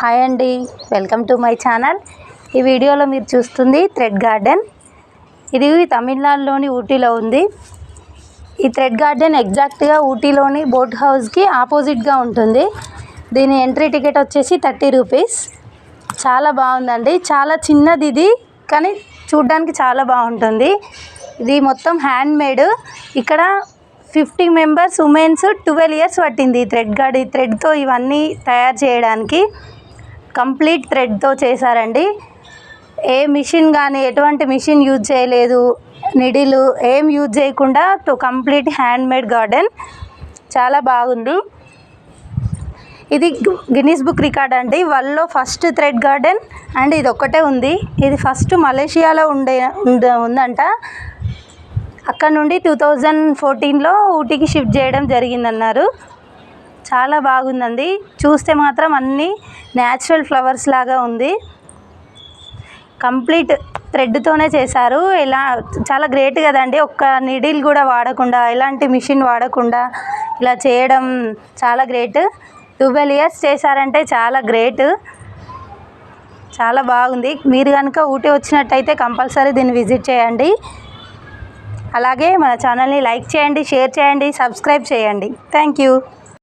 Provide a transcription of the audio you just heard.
Hi అండి, welcome to my channel. ఈ వీడియోలో మీరు చూస్తుంది థ్రెడ్ గార్డెన్. ఇది తమిళనాడులోని ఊటీలో ఉంది. ఈ థ్రెడ్ గార్డెన్ ఎగ్జాక్ట్గా ఊటీలోని బోట్ హౌస్కి ఆపోజిట్గా ఉంటుంది. దీని ఎంట్రీ టికెట్ వచ్చేసి 30 రూపీస్. చాలా బాగుందండి, చాలా చిన్నది ఇది, కానీ చూడ్డానికి చాలా బాగుంటుంది. ఇది మొత్తం హ్యాండ్ మేడ్. ఇక్కడ 50 మెంబర్స్ ఉమెన్స్ 12 ఇయర్స్ పట్టింది ఈ థ్రెడ్తో ఇవన్నీ తయారు చేయడానికి. కంప్లీట్ థ్రెడ్తో చేశారండి. ఏ మిషన్ కానీ ఎటువంటి మిషన్ యూజ్ చేయలేదు, నిడిలు ఏం యూజ్ చేయకుండా కంప్లీట్ హ్యాండ్ మేడ్ గార్డెన్. చాలా బాగుంది. ఇది గిన్నిస్ బుక్ రికార్డ్ అండి. వరల్డ్లో ఫస్ట్ థ్రెడ్ గార్డెన్ అండ్ ఇది ఒక్కటే ఉంది. ఇది ఫస్ట్ మలేషియాలో ఉందంట. అక్కడ నుండి 2014లో ఊటీకి షిఫ్ట్ చేయడం జరిగిందన్నారు. చాలా బాగుందండి. చూస్తే మాత్రం అన్నీ న్యాచురల్ ఫ్లవర్స్ లాగా ఉంది. కంప్లీట్ థ్రెడ్తోనే చేశారు. ఇలా చాలా గ్రేట్ కదండి. ఒక్క నీడిల్ కూడా వాడకుండా, ఎలాంటి మిషన్ వాడకుండా ఇలా చేయడం చాలా గ్రేట్. 12 ఇయర్స్ చేశారంటే చాలా గ్రేట్. చాలా బాగుంది. మీరు కనుక ఊటీ వచ్చినట్టయితే కంపల్సరీ దీన్ని విజిట్ చేయండి. అలాగే మన ఛానల్ని లైక్ చేయండి, షేర్ చేయండి, సబ్స్క్రైబ్ చేయండి. Thank you.